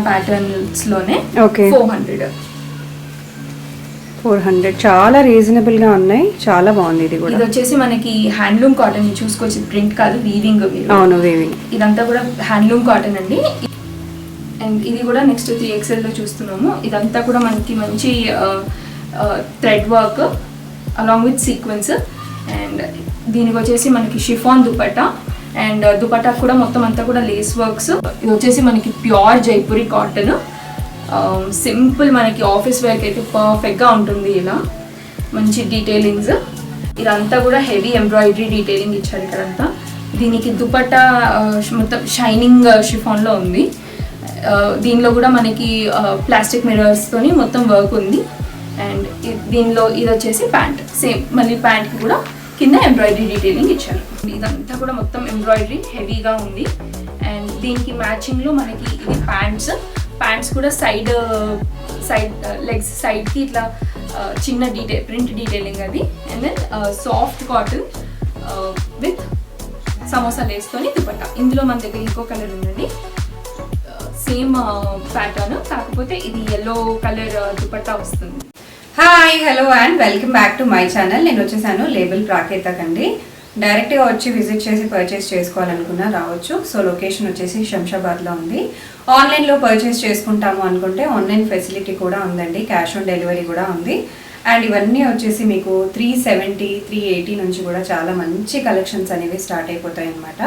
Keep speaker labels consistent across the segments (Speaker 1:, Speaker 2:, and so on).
Speaker 1: Patterns లోనే 400
Speaker 2: చాలా reasonable గా ఉన్నాయి. చాలా బాగుంది. ఇది కూడా
Speaker 1: ఇది వచ్చేసి మనకి హ్యాండ్లూమ్ కాటన్ చూసుకోవచ్చు. ప్రింట్ కాదు, వీవింగ్.
Speaker 2: అవును, వీవింగ్.
Speaker 1: ఇదంతా కూడా హ్యాండ్లూమ్ కాటన్ అండి. అండ్ ఇది కూడా నెక్స్ట్ 3XL లో చూస్తున్నాము. ఇదంతా కూడా మనకి మంచి thread work along with sequence. And దీనికి వచ్చేసి మనకి షిఫాన్ దుపట్టా. అండ్ దుపట్టా కూడా మొత్తం అంతా కూడా లేస్ వర్క్స్. ఇది వచ్చేసి మనకి ప్యూర్ జైపూరి కాటన్. సింపుల్ మనకి ఆఫీస్ వేర్కి అయితే పర్ఫెక్ట్గా ఉంటుంది. ఇలా మంచి డీటెయిలింగ్స్. ఇదంతా కూడా హెవీ ఎంబ్రాయిడరీ డీటెయిలింగ్ ఇచ్చారు ఇక్కడంతా. దీనికి దుపట్టా మొత్తం షైనింగ్ షిఫాన్లో ఉంది. దీనిలో కూడా మనకి ప్లాస్టిక్ మిర్రర్స్తోని మొత్తం వర్క్ ఉంది. అండ్ దీనిలో ఇది వచ్చేసి ప్యాంట్. సేమ్ మళ్ళీ ప్యాంట్కి కూడా కింద ఎంబ్రాయిడరీ డీటెయిలింగ్ ఇచ్చారు. ఇదంతా కూడా మొత్తం ఎంబ్రాయిడరీ హెవీగా ఉంది. అండ్ దీనికి మ్యాచింగ్లో మనకి ఇది ప్యాంట్స్ కూడా సైడ్ లెగ్స్ సైడ్కి ఇట్లా చిన్న ప్రింట్ డీటెయిలింగ్ అది. And then soft cotton with samosa లేస్తోని దుపట్టా. ఇందులో మన దగ్గర ఇంకో కలర్ ఉందండి, సేమ్ ప్యాటర్న్, కాకపోతే ఇది yellow కలర్ దుపట్టా వస్తుంది.
Speaker 2: Hi, hello and welcome back to my channel. నేను వచ్చేసాను లేబుల్ ప్రాకేతక్ అండి. డైరెక్ట్గా వచ్చి విజిట్ చేసి పర్చేస్ చేసుకోవాలనుకున్నా రావచ్చు. సో లొకేషన్ వచ్చేసి శంషాబాద్లో ఉంది. ఆన్లైన్లో పర్చేస్ చేసుకుంటాము అనుకుంటే ఆన్లైన్ ఫెసిలిటీ కూడా ఉందండి, క్యాష్ ఆన్ డెలివరీ కూడా ఉంది. అండ్ ఇవన్నీ వచ్చేసి మీకు 370, 380 నుంచి కూడా చాలా మంచి కలెక్షన్స్ అనేవి స్టార్ట్ అయిపోతాయి అన్నమాట.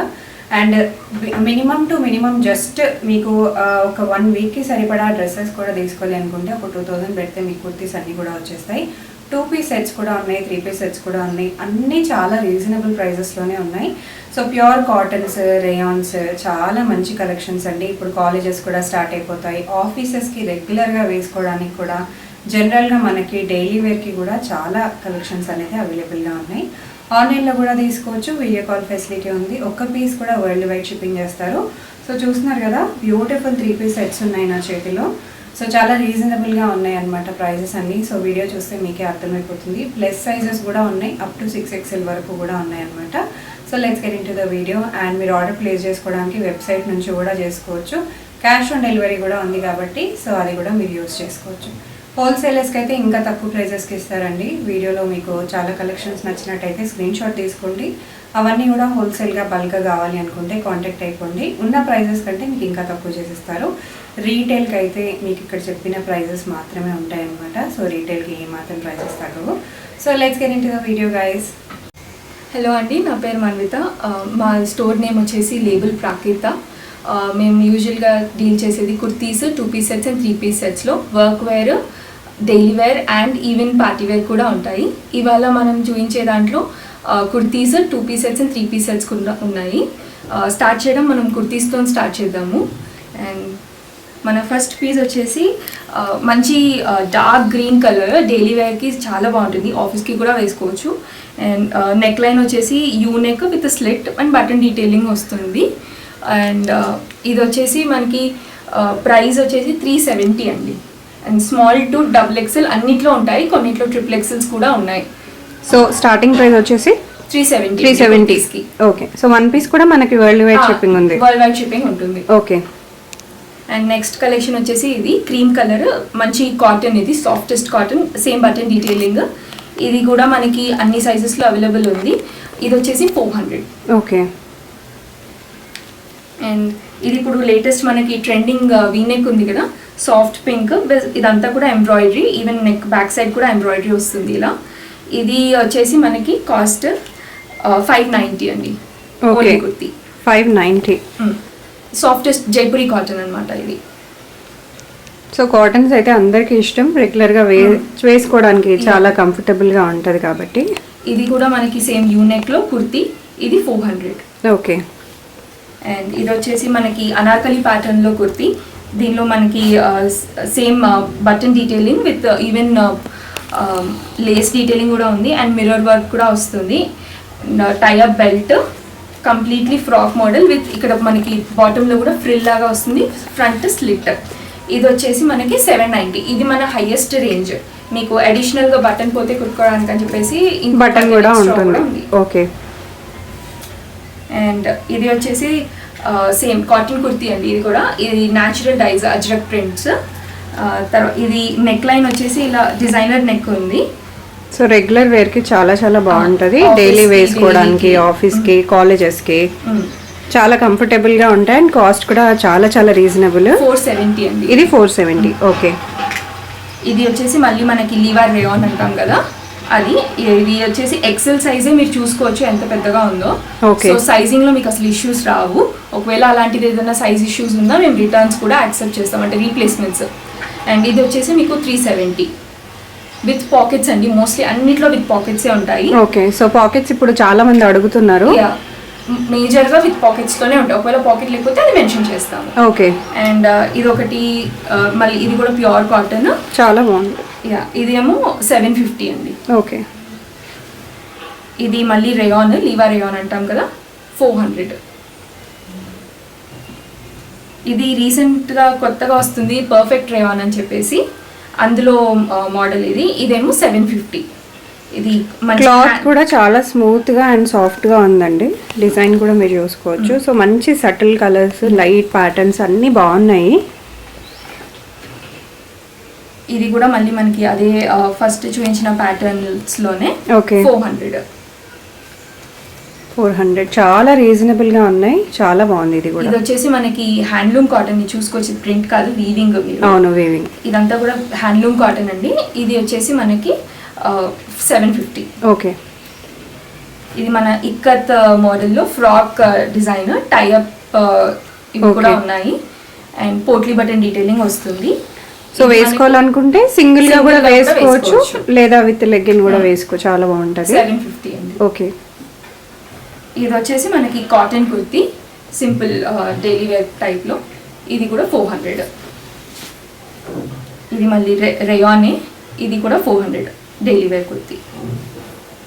Speaker 2: And minimum to minimum just మీకు ఒక 1 వీక్కి సరిపడా డ్రెస్సెస్ కూడా తీసుకోవాలి అనుకుంటే ఒక 2000 పెడితే మీ కుర్తీస్ అన్నీ కూడా వచ్చేస్తాయి. 2 పీస్ సెట్స్ కూడా ఉన్నాయి, 3 పీస్ సెట్స్ కూడా ఉన్నాయి. అన్నీ చాలా రీజనబుల్ ప్రైజెస్లోనే ఉన్నాయి. సో ప్యూర్ కాటన్స్, రేయాన్స్, చాలా మంచి కలెక్షన్స్ అండి. ఇప్పుడు కాలేజెస్ కూడా స్టార్ట్ అయిపోతాయి. ఆఫీసెస్కి రెగ్యులర్గా వేసుకోవడానికి కూడా, జనరల్గా మనకి డైలీ వేర్కి కూడా చాలా కలెక్షన్స్ అనేది అవైలబుల్గా ఉన్నాయి. ఆన్లైన్లో కూడా తీసుకోవచ్చు, వీడియో కాల్ ఫెసిలిటీ ఉంది. ఒక్క పీస్ కూడా వరల్డ్ వైడ్ షిప్పింగ్ చేస్తారు. సో చూస్తున్నారు కదా, బ్యూటిఫుల్ 3 పీస్ సెట్స్ ఉన్నాయి నా చేతిలో. సో చాలా రీజనబుల్గా ఉన్నాయి అన్నమాట ప్రైజెస్ అన్నీ. సో వీడియో చూస్తే మీకే అర్థమైపోతుంది. ప్లస్ సైజెస్ కూడా ఉన్నాయి, అప్ టు 6XL వరకు కూడా ఉన్నాయి అన్నమాట. So let's get in to the video. And మీరు ఆర్డర్ ప్లేస్ చేసుకోవడానికి వెబ్సైట్ నుంచి కూడా చేసుకోవచ్చు. క్యాష్ ఆన్ డెలివరీ కూడా ఉంది కాబట్టి సో అది కూడా మీరు యూజ్ చేసుకోవచ్చు. హోల్సేలర్స్కి అయితే ఇంకా తక్కువ ప్రైజెస్కి ఇస్తారండి. వీడియోలో మీకు చాలా కలెక్షన్స్ నచ్చినట్టయితే స్క్రీన్ షాట్ తీసుకోండి. అవన్నీ కూడా హోల్సేల్గా బల్క్గా కావాలి అనుకుంటే కాంటాక్ట్ అయిపోండి. ఉన్న ప్రైజెస్ కంటే మీకు ఇంకా తక్కువ చేసిస్తారు. రీటైల్కి అయితే మీకు ఇక్కడ చెప్పిన ప్రైజెస్ మాత్రమే ఉంటాయన్నమాట. సో రీటైల్కి ఏమాత్రం ప్రైజెస్ తగ్గవు. So let's get into the video guys.
Speaker 1: Hello అండి, నా పేరు మన్విత. మా స్టోర్ నేమ్ వచ్చేసి లేబుల్ ప్రాకేత. మేము యూజువల్గా డీల్ చేసేది kurtis, 2 piece sets and 3 piece సెట్స్లో work wear, daily wear and even party wear కూడా ఉంటాయి. ఇవాళ మనం చూపించే దాంట్లో kurtis, 2 piece sets and 3 piece sets కూడా ఉన్నాయి. స్టార్ట్ చేయడం మనం కుర్తీస్తో స్టార్ట్ చేద్దాము. అండ్ మన ఫస్ట్ పీస్ వచ్చేసి మంచి డార్క్ గ్రీన్ కలర్, డైలీ వేర్కి చాలా బాగుంటుంది, ఆఫీస్కి కూడా వేసుకోవచ్చు. అండ్ నెక్ లైన్ వచ్చేసి U neck with slit and button detailing వస్తుంది. అండ్ ఇది వచ్చేసి మనకి ప్రైస్ వచ్చేసి 370 అండి. అండ్ స్మాల్ టు XXL అన్నిట్లో ఉంటాయి, కొన్నిట్లో XXLs కూడా ఉన్నాయి.
Speaker 2: సో స్టార్టింగ్ ప్రైస్ వచ్చేసి 370కి. ఓకే. సో 1 పీస్ కూడా మనకి వరల్డ్ వైడ్ షిప్పింగ్ ఉంది.
Speaker 1: వరల్డ్ వైడ్ షిప్పింగ్ ఉంటుంది.
Speaker 2: ఓకే.
Speaker 1: అండ్ నెక్స్ట్ కలెక్షన్ వచ్చేసి ఇది క్రీమ్ కలర్, మంచి కాటన్, ఇది softest cotton, same button detailing. ఇది కూడా మనకి అన్ని సైజెస్లో అవైలబుల్ ఉంది. ఇది వచ్చేసి 400.
Speaker 2: ఓకే.
Speaker 1: అండ్ ఇది ఇప్పుడు లేటెస్ట్ మనకి ట్రెండింగ్ వీనెక్ ఉంది కదా, సాఫ్ట్ పింక్. ఇదంతా కూడా embroidery, even neck back side కూడా ఎంబ్రాయిడరీ వస్తుంది ఇలా. ఇది వచ్చేసి మనకి కాస్ట్ 590 అండి.
Speaker 2: Okay.
Speaker 1: Kurti
Speaker 2: 590.
Speaker 1: Softest Jaipuri cotton అనమాట ఇది.
Speaker 2: సో కాటన్స్ అయితే అందరికి ఇష్టం, రెగ్యులర్గా వేసుకోవడానికి చాలా కంఫర్టబుల్గా ఉంటుంది కాబట్టి.
Speaker 1: ఇది కూడా మనకి సేమ్ యూనెక్లో కుర్తి, ఇది 400.
Speaker 2: ఓకే.
Speaker 1: అండ్ ఇది వచ్చేసి మనకి అనార్కలి ప్యాటర్న్లో కుర్తి. దీనిలో మనకి same button detailing with even Lay's detailing కూడా ఉంది. అండ్ మిర్రర్ వర్క్ కూడా వస్తుంది. Tie up belt, completely frock model with ఇక్కడ మనకి బాటంలో కూడా ఫ్రిల్ లాగా వస్తుంది, ఫ్రంట్ స్లిట్. ఇది వచ్చేసి మనకి 790. ఇది మన హైయెస్ట్ రేంజ్. మీకు అడిషనల్గా బటన్ పోతే కుట్టుకోవడానికి అని చెప్పేసి
Speaker 2: బటన్ కూడా ఉంటుంది. ఓకే.
Speaker 1: అండ్ ఇది వచ్చేసి సేమ్ కాటన్ కుర్తీ అండి. ఇది కూడా ఇది న్యాచురల్ డైజ్ అజ్రక్ ప్రింట్స్. తర్వాత ఇది నెక్ లైన్ వచ్చేసి ఇలా డిజైనర్ నెక్ ఉంది.
Speaker 2: సో రెగ్యులర్ వేర్ కి చాలా చాలా బాగుంటది. డైలీ వేసుకోవడానికి, ఆఫీస్ కి, కాలేజెస్ కి చాలా కంఫర్టబుల్ గా ఉంటాయి. అండ్ కాస్ట్ కూడా చాలా చాలా రీజనబుల్.
Speaker 1: 470 అండి.
Speaker 2: ఇది 470. ఓకే.
Speaker 1: ఇది వచ్చేసి మళ్ళీ మనకి లీవర్ రేయాన్ అంటాం కదా, అది. ఇది వచ్చేసి ఎక్సెల్ సైజే మీరు చూసుకోవచ్చు ఎంత పెద్దగా ఉందో. సో సైజింగ్ లో మీకు అసలు ఇష్యూస్ రావు. ఒకవేళ అలాంటిది ఏదైనా సైజ్ ఇష్యూస్ ఉందా మేము రిటర్న్స్ కూడా యాక్సెప్ట్ చేస్తాం, అంటే రీప్లేస్మెంట్స్. అండ్ ఇది వచ్చేసి మీకు 370 విత్ పాకెట్స్ అండి. మోస్ట్లీ అన్నిట్లో విత్ పాకెట్సే ఉంటాయి.
Speaker 2: ఓకే. సో పాకెట్స్ ఇప్పుడు చాలా మంది అడుగుతున్నారు.
Speaker 1: మేజర్ గా విత్ పాకెట్స్ తోనే ఉంటాయి. ఒకవేళ పాకెట్ లేకపోతే అది మెన్షన్ చేస్తాము.
Speaker 2: ఓకే.
Speaker 1: అండ్ ఇది ఒకటి మళ్ళీ ఇది కూడా ప్యూర్ కాటన్,
Speaker 2: చాలా బాగుంది.
Speaker 1: ఇదేమో 750 అండి.
Speaker 2: ఓకే.
Speaker 1: ఇది మళ్ళీ రేయాన్, లీవా రేయాన్ అంటాం కదా, 400. ఇది రీసెంట్ గా కొత్తగా వస్తుంది పర్ఫెక్ట్ రేయాన్ అని చెప్పేసి, అందులో మోడల్ ఇది. ఇదేమో 750. ఇది
Speaker 2: క్లాత్ కూడా చాలా స్మూత్ గా అండ్ సాఫ్ట్ గా ఉందండి. డిజైన్ కూడా మీరు చూసుకోవచ్చు. సో మంచి సటిల్ కలర్స్, లైట్ ప్యాటర్న్స్ అన్ని బాగున్నాయి.
Speaker 1: ఇది కూడా మళ్ళీ మనకి అదే ఫస్ట్ చూపించిన ప్యాటర్న్స్ లోనే.
Speaker 2: ఓకే. 400 చాలా రీజనబుల్ గా ఉన్నాయి. చాలా బాగుంది. ఇది కూడా
Speaker 1: ఇది వచ్చేసి మనకి హ్యాండ్లూమ్ కాటన్ చూసుకోవచ్చు. ప్రింట్ కాదు, వీవింగ్.
Speaker 2: అవును, వీవింగ్.
Speaker 1: ఇదంతా కూడా హ్యాండ్లూమ్ కాటన్ అండి. ఇది వచ్చేసి మనకి 750.
Speaker 2: ఓకే.
Speaker 1: ఇది మన ఇక్కత్ మోడల్లో ఫ్రాక్ డిజైన్ టైఅప్ ఇవి కూడా ఉన్నాయి. అండ్ పోట్లీ బటన్ డీటెయిలింగ్ వస్తుంది.
Speaker 2: సో వేసుకోవాలనుకుంటే సింగిల్ గా కూడా వేసుకోవచ్చు, లేదా విత్ లెగ్గిన్ కూడా వేసుకో. చాలా బాగుంటది.
Speaker 1: 750 అండి.
Speaker 2: ఓకే.
Speaker 1: ఇది వచ్చేసి మనకి cotton kurti, simple daily wear type లో. ఇది కూడా 400. ఇది మళ్ళీ రేయానే. ఇది కూడా 400 డైలీ వేర్ కుర్తీ.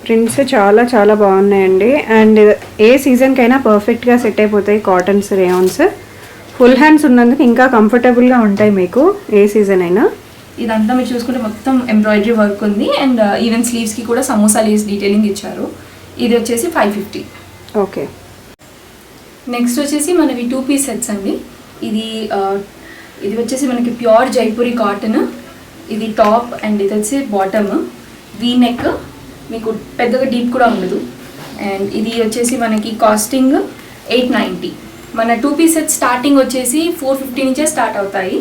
Speaker 2: ప్రింట్స్ చాలా చాలా బాగున్నాయండి. అండ్ ఏ సీజన్కైనా పర్ఫెక్ట్గా సెట్ అయిపోతాయి కాటన్స్, రేయాన్స్. ఫుల్ హ్యాండ్స్ ఉన్నందుకు ఇంకా కంఫర్టబుల్గా ఉంటాయి మీకు ఏ సీజన్ అయినా.
Speaker 1: ఇదంతా మీరు చూసుకుంటే మొత్తం ఎంబ్రాయిడరీ వర్క్ ఉంది. అండ్ ఈవెన్ స్లీవ్స్కి కూడా సమోసా లేస్ డీటెయిలింగ్ ఇచ్చారు. ఇది వచ్చేసి 550.
Speaker 2: ఓకే.
Speaker 1: నెక్స్ట్ వచ్చేసి మనవి 2 పీస్ సెట్స్ అండి. ఇది వచ్చేసి మనకి ప్యూర్ జైపూరి కాటన్. ఇది టాప్ అండ్ ఇది వచ్చి బాటమ్. వీ నెక్, మీకు పెద్దగా డీప్ కూడా ఉండదు. అండ్ ఇది వచ్చేసి మనకి కాస్టింగ్ 890. మన 2 పీస్ సెట్ స్టార్టింగ్ వచ్చేసి 450 నుంచే స్టార్ట్ అవుతాయి.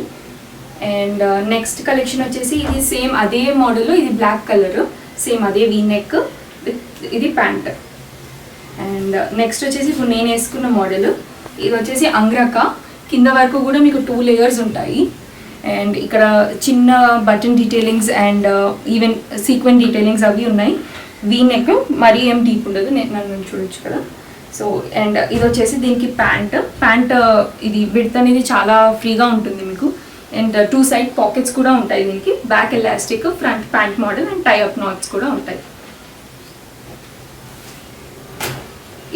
Speaker 1: అండ్ నెక్స్ట్ కలెక్షన్ వచ్చేసి ఇది సేమ్ అదే మోడల్. ఇది బ్లాక్ కలర్, సేమ్ అదే వీ నెక్ విత్ ఇది ప్యాంట్. అండ్ నెక్స్ట్ వచ్చేసి ఇప్పుడు నేను వేసుకున్న మోడల్. ఇది వచ్చేసి అంగ్రక. కింద వరకు కూడా మీకు 2 లేయర్స్ ఉంటాయి. అండ్ ఇక్కడ చిన్న button detailings and even sequin detailings అవి ఉన్నాయి. వీ నెక్ మరీ ఏం డీప్ ఉండదు, నన్ను చూడొచ్చు కదా. సో అండ్ ఇది వచ్చేసి దీనికి ప్యాంట్. ఇది విడ్త్ అనేది చాలా ఫ్రీగా ఉంటుంది మీకు. అండ్ 2 సైడ్ పాకెట్స్ కూడా ఉంటాయి దీనికి. Back elastic, front pant model and tie up knots కూడా ఉంటాయి.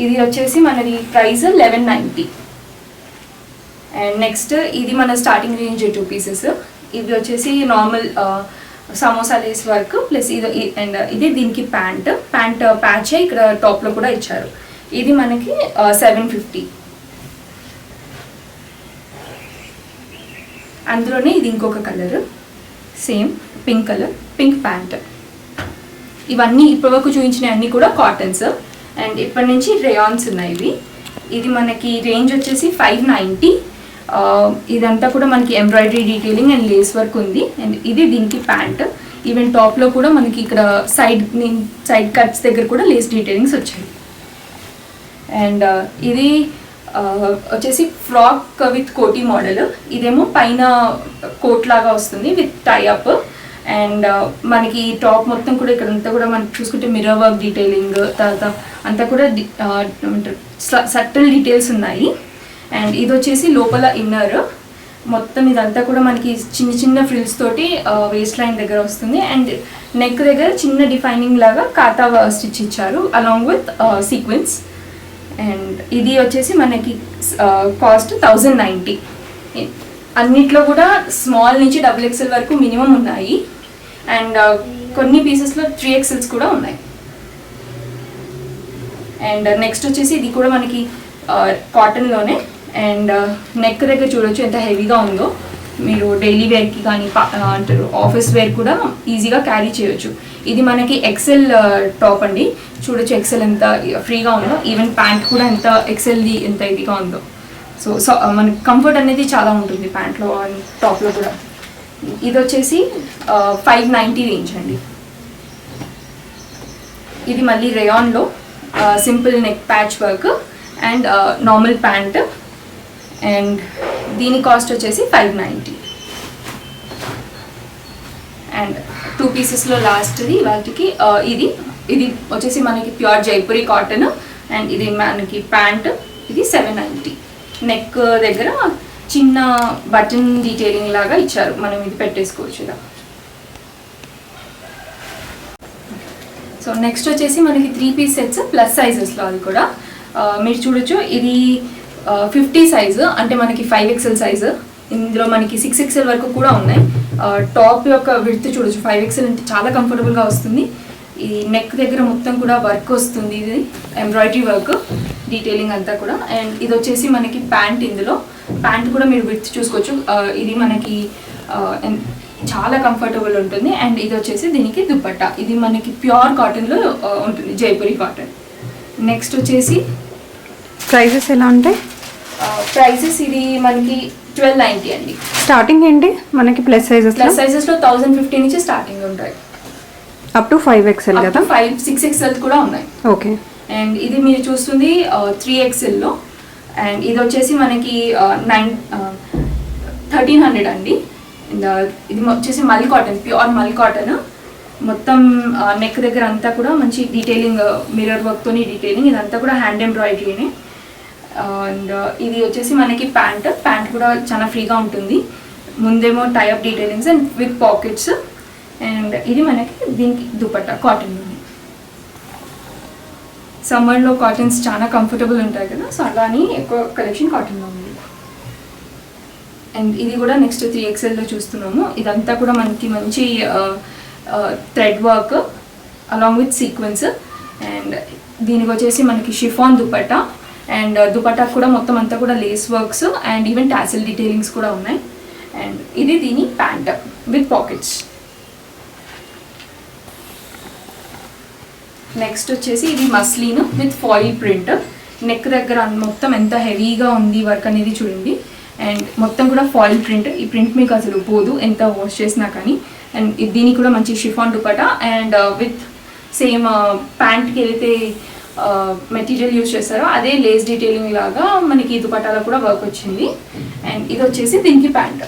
Speaker 1: ఇది వచ్చేసి మనది ప్రైస్ 1190. అండ్ నెక్స్ట్ ఇది మన స్టార్టింగ్ రేంజ్ 2 పీసెస్. ఇది వచ్చేసి normal samosa lace work plus ఇది. అండ్ ఇది దీనికి ప్యాంట్ ప్యాచ్ ఇక్కడ టాప్లో కూడా ఇచ్చారు. ఇది మనకి 750. అందులోనే ఇది ఇంకొక colour, same pink colour, pink pant. ఇవన్నీ ఇప్పటివరకు చూపించిన అన్నీ కూడా కాటన్స్. అండ్ ఇప్పటి నుంచి రేయాన్స్ ఉన్నాయి. ఇది మనకి రేంజ్ వచ్చేసి 590. ఇదంతా కూడా మనకి embroidery detailing and lace work ఉంది. అండ్ ఇది దీనికి ప్యాంట్. ఈవెన్ టాప్లో కూడా మనకి ఇక్కడ సైడ్ కట్స్ దగ్గర కూడా లేస్ డీటెయిలింగ్స్ వచ్చాయి. అండ్ ఇది వచ్చేసి ఫ్రాక్ విత్ కోటీ మోడల్. ఇదేమో పైన కోట్ లాగా వస్తుంది విత్ టైఅప్. అండ్ మనకి టాప్ మొత్తం కూడా ఇక్కడ అంతా కూడా మనకి చూసుకుంటే మిర్రర్ వర్క్ డీటెయిలింగ్, తర్వాత అంతా కూడా సటిల్ డీటెయిల్స్ ఉన్నాయి. అండ్ ఇది వచ్చేసి లోపల ఇన్నర్ మొత్తం. ఇదంతా కూడా మనకి చిన్న చిన్న ఫ్రిల్స్ తోటి వేస్ట్ లైన్ దగ్గర వస్తుంది. అండ్ నెక్ దగ్గర చిన్న డిఫైనింగ్ లాగా కాతా స్టిచ్ ఇచ్చారు అలాంగ్ విత్ సీక్వెన్స్. అండ్ ఇది వచ్చేసి మనకి కాస్ట్ 1090. అన్నిట్లో కూడా స్మాల్ నుంచి XXL వరకు మినిమం ఉన్నాయి. అండ్ కొన్ని పీసెస్లో 3XLs కూడా ఉన్నాయి. అండ్ నెక్స్ట్ వచ్చేసి ఇది కూడా మనకి కాటన్లోనే. అండ్ నెక్ దగ్గర చూడొచ్చు ఎంత హెవీగా ఉందో. మీరు డైలీ వేర్కి కానీ అంటారు ఆఫీస్ వేర్ కూడా ఈజీగా క్యారీ చేయొచ్చు. ఇది మనకి ఎక్సెల్ టాప్ అండి. చూడొచ్చు ఎక్సెల్ ఎంత ఫ్రీగా ఉందో. ఈవెన్ ప్యాంట్ కూడా ఎంత ఎక్సెల్ది ఎంత ఇదిగా ఉందో. సో మనకి కంఫర్ట్ అనేది చాలా ఉంటుంది ప్యాంట్లో అండ్ టాప్లో కూడా. ఇది వచ్చేసి 590 రేంజ్ అండి. ఇది మళ్ళీ రేయాన్లో simple neck patch work and normal pant. And దీని కాస్ట్ వచ్చేసి 590. అండ్ 2 పీసెస్లో లాస్ట్ది వాటికి ఇది వచ్చేసి మనకి ప్యూర్ జైపూరి కాటన్. అండ్ ఇది మనకి ప్యాంట్. ఇది 790. నెక్ దగ్గర చిన్న బటన్ డీటెయిలింగ్ లాగా ఇచ్చారు, మనం ఇది పెట్టేసుకోవచ్చు ఇలా. సో నెక్స్ట్ వచ్చేసి మనకి 3 పీస్ సెట్స్ ప్లస్ సైజెస్లో. అది కూడా మీరు చూడొచ్చు. ఇది 50 సైజు అంటే మనకి 5XL సైజు. ఇందులో మనకి 6XL వరకు కూడా ఉన్నాయి. టాప్ యొక్క విడ్త్ చూడొచ్చు. 5XL అంటే చాలా కంఫర్టబుల్గా వస్తుంది. ఈ నెక్ దగ్గర మొత్తం కూడా వర్క్ వస్తుంది. ఇది ఎంబ్రాయిడరీ వర్క్ డీటెయిలింగ్ అంతా కూడా. అండ్ ఇది వచ్చేసి మనకి ప్యాంట్. ఇందులో ప్యాంట్ కూడా మీరు విడ్త్ చూసుకోవచ్చు. ఇది మనకి చాలా కంఫర్టబుల్ ఉంటుంది. అండ్ ఇది వచ్చేసి దీనికి దుపట్టా. ఇది మనకి ప్యూర్ కాటన్లో ఉంటుంది, జైపూరి కాటన్. నెక్స్ట్ వచ్చేసి
Speaker 2: ప్రైజెస్ ఎలా ఉంటాయి?
Speaker 1: ప్రైజెస్ ఇది మనకి 1290 అండి.
Speaker 2: స్టార్టింగ్ ఏంటి మనకి ప్లస్ సైజెస్లో
Speaker 1: 1050 నుంచి స్టార్టింగ్ ఉంటాయి.
Speaker 2: అప్ టు 5XL కదా?
Speaker 1: 6XL కూడా ఉన్నాయి.
Speaker 2: ఓకే.
Speaker 1: అండ్ ఇది మీరు చూస్తుంది 3XLలో. అండ్ ఇది వచ్చేసి మనకి 1300 అండి. ఇది వచ్చేసి మల్ కాటన్, ప్యూర్ మల్ కాటన్. మొత్తం నెక్ దగ్గర అంతా కూడా మంచి డీటెయిలింగ్, మిర్రర్ వర్క్తోని డీటెయిలింగ్. ఇదంతా కూడా హ్యాండ్ ఎంబ్రాయిడరీనే. అండ్ ఇది వచ్చేసి మనకి ప్యాంట్ కూడా చాలా ఫ్రీగా ఉంటుంది. ముందేమో tie up detailings and with pockets. And ఇది మనకి దీనికి దుపట్టా కాటన్. సమ్మర్లో కాటన్స్ చాలా కంఫర్టబుల్ ఉంటాయి కదా, సో అలాని ఎక్కువ కలెక్షన్ కాటన్లో ఉంది. అండ్ ఇది కూడా నెక్స్ట్ 3XLలో చూస్తున్నాము. ఇదంతా కూడా మనకి మంచి thread work along with sequence. And దీనికి వచ్చేసి మనకి షిఫాన్ దుపట్టా. అండ్ దుపట్టా కూడా మొత్తం అంతా కూడా lace works and even tassel detailings కూడా ఉన్నాయి. అండ్ ఇది దీని ప్యాంట్ విత్ పాకెట్స్. నెక్స్ట్ వచ్చేసి ఇది muslin with foil print. Neck దగ్గర మొత్తం ఎంత హెవీగా ఉంది వర్క్ అనేది చూడండి. అండ్ మొత్తం కూడా ఫాయిల్ ప్రింట్. ఈ ప్రింట్ మీకు అసలు పోదు ఎంత వాష్ చేసినా కానీ. అండ్ దీనికి కూడా మంచి chiffon dupatta. And with same ప్యాంట్కి ఏదైతే మెటీరియల్ యూజ్ చేస్తారో అదే లేస్ డీటెయిలింగ్ లాగా మనకి దుపట్టాలో కూడా వర్క్ వచ్చింది. అండ్ ఇది వచ్చేసి దీనికి ప్యాంట్.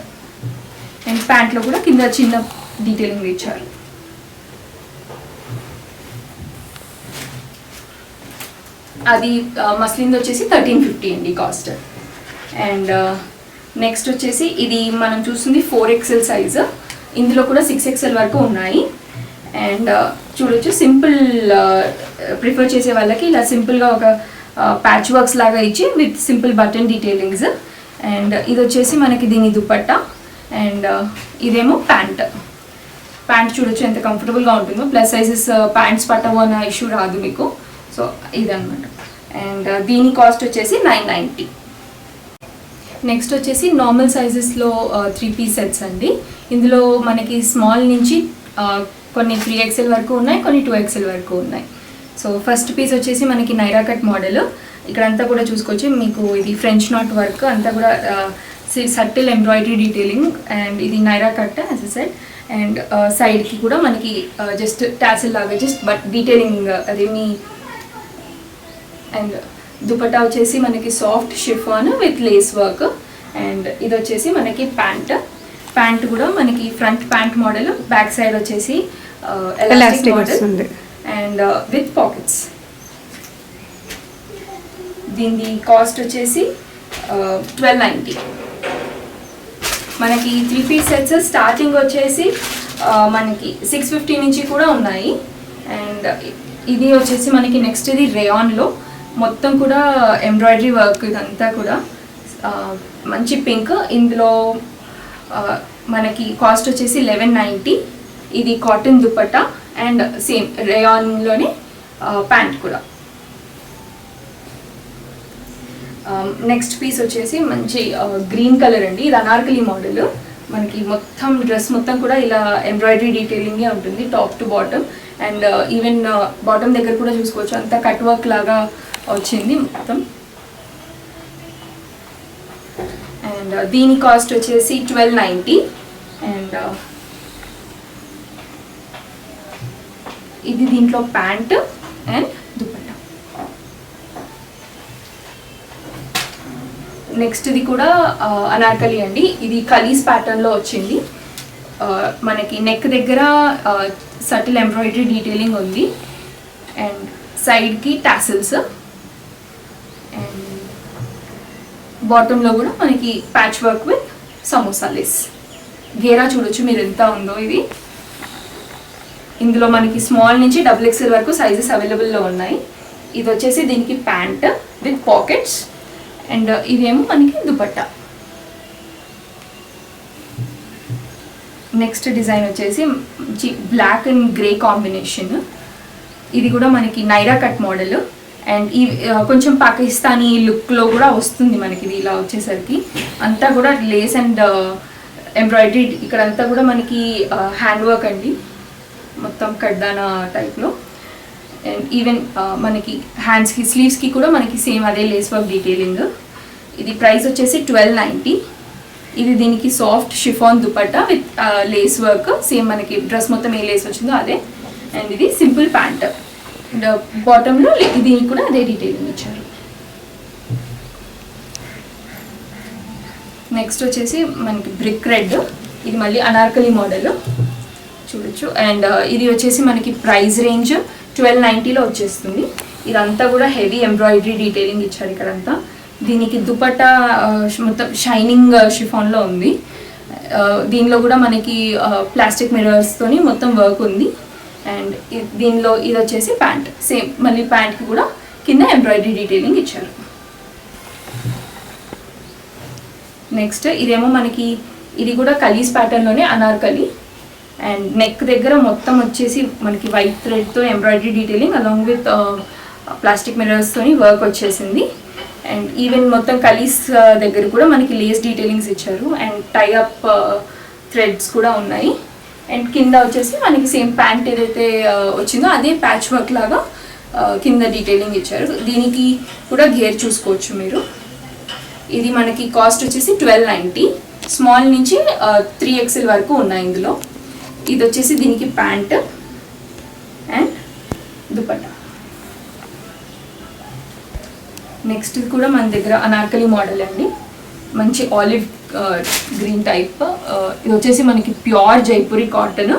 Speaker 1: అండ్ ప్యాంట్లో కూడా కింద చిన్న డీటెయిలింగ్ ఇచ్చారు. అది మస్లిన్ వచ్చేసి 1350 అండి కాస్ట్. అండ్ నెక్స్ట్ వచ్చేసి ఇది మనం చూస్తుంది 4XL సైజు. ఇందులో కూడా 6XL వరకు ఉన్నాయి. అండ్ చూడొచ్చు సింపుల్ ప్రిఫర్ చేసే వాళ్ళకి ఇలా సింపుల్గా ఒక ప్యాచ్ వర్క్స్ లాగా ఇచ్చి with simple button detailings. And ఇది వచ్చేసి మనకి దీని దుపట్టా. అండ్ ఇదేమో ప్యాంట్ చూడొచ్చు ఎంత కంఫర్టబుల్గా ఉంటుందో. ప్లస్ సైజెస్ ప్యాంట్స్ పట్టవు అన్న ఇష్యూ రాదు మీకు. సో ఇదన్నమాట. అండ్ దీని కాస్ట్ వచ్చేసి 990. నెక్స్ట్ వచ్చేసి నార్మల్ సైజెస్లో 3 పీస్ సెట్స్ అండి. ఇందులో మనకి స్మాల్ నుంచి కొన్ని 3XL వరకు ఉన్నాయి, కొన్ని 2XL వరకు ఉన్నాయి. సో ఫస్ట్ పీస్ వచ్చేసి మనకి నైరా కట్ మోడల్. ఇక్కడంతా కూడా చూసుకోవచ్చు. మీకు ఇది ఫ్రెంచ్ నాట్ వర్క్ అంతా కూడా సటిల్ ఎంబ్రాయిడరీ డీటెయిలింగ్. అండ్ ఇది Naira cut as a set. And సైడ్కి కూడా మనకి జస్ట్ టాసిల్ లాగా జస్ట్ బట్ డీటెయిలింగ్ అదేమి. అండ్ దుపట్టా వచ్చేసి మనకి soft chiffon with lace work. And ఇది వచ్చేసి మనకి ప్యాంట్ కూడా మనకి front pant model, back side వచ్చేసి elastic model and with pockets. దీని కాస్ట్ వచ్చేసి 1290. మనకి 3 పీస్ సెట్స్ స్టార్టింగ్ వచ్చేసి మనకి 650 నుంచి కూడా ఉన్నాయి. అండ్ ఇది వచ్చేసి మనకి నెక్స్ట్ ఇది రేయాన్లో మొత్తం కూడా ఎంబ్రాయిడరీ వర్క్. ఇదంతా కూడా మంచి పింక్. ఇందులో మనకి కాస్ట్ వచ్చేసి 1190. ఇది కాటన్ దుపట్టా అండ్ సేమ్ రేయాన్లోనే ప్యాంట్ కూడా. నెక్స్ట్ పీస్ వచ్చేసి మంచి గ్రీన్ కలర్ అండి. ఇది అనార్కలి మోడల్. మనకి మొత్తం డ్రెస్ మొత్తం కూడా ఇలా ఎంబ్రాయిడరీ డీటెయిలింగే ఉంటుంది top to bottom. And even bottom దగ్గర కూడా చూసుకోవచ్చు, అంతా కట్ వర్క్ లాగా వచ్చింది మొత్తం. అండ్ దీని కాస్ట్ వచ్చేసి 1290. అండ్ ఇది దీంట్లో ప్యాంట్ అండ్ దుపట్టా. నెక్స్ట్ ఇది కూడా అనార్కలి అండి. ఇది కలీస్ ప్యాటర్న్లో వచ్చింది. మనకి నెక్ దగ్గర సటిల్ ఎంబ్రాయిడరీ డీటెయిలింగ్ ఉంది అండ్ సైడ్కి టాసిల్స్. అండ్ బాటంలో కూడా మనకి patch work with samosa lace. గేరా చూడొచ్చు మీరు ఎంత ఉందో. ఇది ఇందులో మనకి స్మాల్ నుంచి XXL వరకు సైజెస్ అవైలబుల్లో ఉన్నాయి. ఇది వచ్చేసి దీనికి ప్యాంట్ విత్ పాకెట్స్ అండ్ ఇదేమో మనకి దుపట్టా. నెక్స్ట్ డిజైన్ వచ్చేసి బ్లాక్ అండ్ గ్రే కాంబినేషన్. ఇది కూడా మనకి నైరా కట్ మోడల్ అండ్ ఈ కొంచెం పాకిస్తానీ లుక్లో కూడా వస్తుంది మనకి. ఇది ఇలా వచ్చేసరికి అంతా కూడా లేస్ అండ్ ఎంబ్రాయిడరీ. ఇక్కడంతా కూడా మనకి హ్యాండ్ వర్క్ అండి, మొత్తం కడ్దానా టైప్లో. అండ్ ఈవెన్ మనకి హ్యాండ్స్కి స్లీవ్స్కి కూడా మనకి సేమ్ అదే లేస్ వర్క్ డీటెయిలింగ్. ఇది ప్రైస్ వచ్చేసి 1290. ఇది దీనికి soft chiffon dupatta with lace work. Same మనకి డ్రెస్ మొత్తం ఏ లేస్ వచ్చిందో అదే. అండ్ ఇది సింపుల్ ప్యాంట్ అండ్ బాటంలో దీనికి కూడా అదే డీటెయిలింగ్ ఇచ్చారు. నెక్స్ట్ వచ్చేసి మనకి బ్రిక్ రెడ్. ఇది మళ్ళీ అనార్కలి మోడల్ చూడొచ్చు. అండ్ ఇది వచ్చేసి మనకి ప్రైస్ రేంజ్ 1290లో వచ్చేస్తుంది. ఇదంతా కూడా హెవీ ఎంబ్రాయిడరీ డీటెయిలింగ్ ఇచ్చారు ఇక్కడంతా. దీనికి దుపట్టా మొత్తం షైనింగ్ షిఫాన్లో ఉంది. దీనిలో కూడా మనకి ప్లాస్టిక్ మిర్రర్స్తోని మొత్తం వర్క్ ఉంది. అండ్ దీనిలో ఇది వచ్చేసి ప్యాంట్. సేమ్ మళ్ళీ ప్యాంట్కి కూడా కింద ఎంబ్రాయిడరీ డీటెయిలింగ్ ఇచ్చారు. నెక్స్ట్ ఇదేమో మనకి ఇది కూడా కలీస్ ప్యాటర్న్లోనే అనార్కలి. అండ్ నెక్ దగ్గర మొత్తం వచ్చేసి మనకి వైట్ థ్రెడ్తో embroidery detailing along with plastic మిర్రర్స్తోని వర్క్ వచ్చేసింది. అండ్ ఈవెన్ మొత్తం కలీస్ దగ్గర కూడా మనకి లేస్ డీటెయిలింగ్స్ ఇచ్చారు అండ్ టైఅప్ థ్రెడ్స్ కూడా ఉన్నాయి. అండ్ కింద వచ్చేసి మనకి సేమ్ ప్యాంట్ ఏదైతే వచ్చిందో అదే ప్యాచ్ వర్క్ లాగా కింద డీటెయిలింగ్ ఇచ్చారు. దీనికి కూడా గేర్ చూసుకోవచ్చు మీరు. ఇది మనకి కాస్ట్ వచ్చేసి 1290. స్మాల్ నుంచి 3XL వరకు ఉన్నాయి ఇందులో. ఇది వచ్చేసి దీనికి ప్యాంట్ అండ్ దుపట్టా. నెక్స్ట్ కూడా మన దగ్గర అనార్కలి మోడల్ అండి. మంచి ఆలివ్ గ్రీన్ టైప్. ఇది వచ్చేసి మనకి ప్యూర్ జైపూరి కాటన్.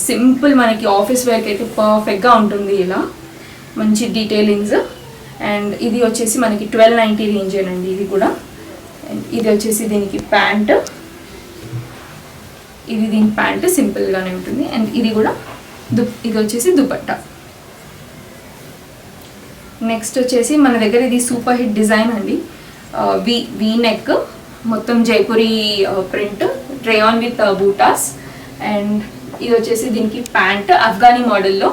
Speaker 1: సింపుల్ మనకి ఆఫీస్ వేర్కి అయితే పర్ఫెక్ట్గా ఉంటుంది ఇలా మంచి డీటెయిలింగ్స్. అండ్ ఇది వచ్చేసి మనకి 1290 రేంజేనండి ఇది కూడా. అండ్ ఇది వచ్చేసి దీనికి ప్యాంట్. ఇది దీని ప్యాంట్ సింపుల్గానే ఉంటుంది. అండ్ ఇది కూడా ఇది వచ్చేసి దుపట్టా. నెక్స్ట్ వచ్చేసి మన దగ్గర ఇది సూపర్ హిట్ డిజైన్ అండి. వీ నెక్ మొత్తం Jaipuri print rayon with buttas. And ఇది వచ్చేసి దీనికి ప్యాంట్ అఫ్ఘానీ మోడల్లో.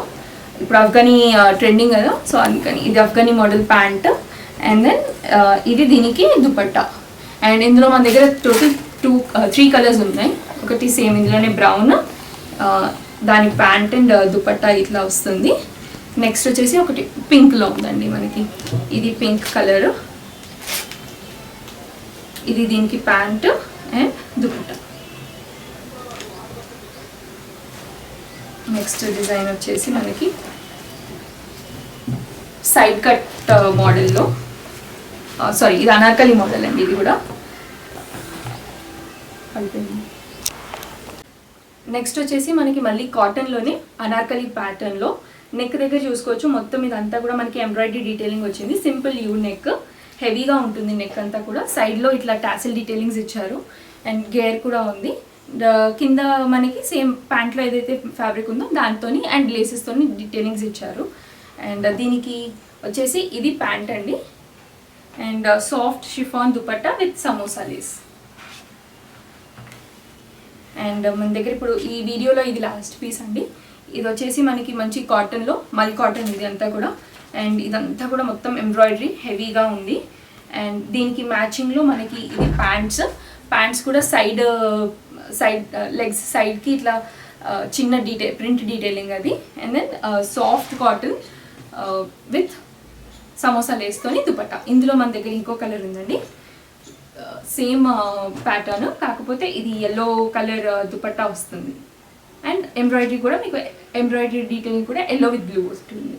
Speaker 1: ఇప్పుడు అఫ్ఘానీ ట్రెండింగ్ కదా, సో అందుకని ఇది Afghani model pant. And then ఇది దీనికి దుపట్టా. అండ్ ఇందులో మన దగ్గర టోటల్ 3 కలర్స్ ఉన్నాయి. ఒకటి సేమ్ ఇందులోనే బ్రౌన్, దాని ప్యాంట్ అండ్ దుపట్టా ఇట్లా వస్తుంది. నెక్స్ట్ వచ్చేసి ఒకటి పింక్లో ఉందండి మనకి. ఇది పింక్ కలర్. ఇది దీనికి pant and dupatta. Next design వచ్చేసి మనకి సైడ్ కట్ మోడల్లో, సారీ ఇది అనార్కలి మోడల్ అండి. ఇది కూడా నెక్స్ట్ వచ్చేసి మనకి మళ్ళీ కాటన్లోనే అనార్కలి ప్యాటర్న్లో నెక్ దగ్గర చూసుకోవచ్చు. మొత్తం ఇదంతా కూడా మనకి ఎంబ్రాయిడరీ డీటెయిలింగ్ వచ్చింది. సింపుల్ యూ నెక్, హెవీగా ఉంటుంది నెక్ అంతా కూడా. సైడ్లో ఇట్లా టాసిల్ డీటెయిలింగ్స్ ఇచ్చారు అండ్ గేర్ కూడా ఉంది. కింద మనకి సేమ్ ప్యాంట్లో ఏదైతే ఫ్యాబ్రిక్ ఉందో దాంతో అండ్ లేసెస్తో డీటెయిలింగ్స్ ఇచ్చారు. అండ్ దీనికి వచ్చేసి ఇది ప్యాంట్ అండి. And soft chiffon dupatta with samosa lace. And మన దగ్గర ఇప్పుడు ఈ వీడియోలో ఇది లాస్ట్ పీస్ అండి. ఇది వచ్చేసి మనకి మంచి కాటన్లో, మల్ కాటన్ ఇది అంతా కూడా. అండ్ ఇదంతా కూడా మొత్తం ఎంబ్రాయిడరీ హెవీగా ఉంది. అండ్ దీనికి మ్యాచింగ్లో మనకి ఇది ప్యాంట్స్ కూడా సైడ్ లెగ్స్ సైడ్కి ఇట్లా చిన్న ప్రింట్ డీటెయిలింగ్ అది. And then soft cotton with samosa లేస్తోని దుపట్టా. ఇందులో మన దగ్గర ఇంకో కలర్ ఉందండి, సేమ్ ప్యాటర్న్, కాకపోతే ఇది ఎల్లో కలర్ దుపట్టా వస్తుంది. అండ్ ఎంబ్రాయిడరీ కూడా మీకు ఎంబ్రాయిడరీ డీటెయిలింగ్ కూడా ఎల్లో విత్ బ్లూ వస్తుంది.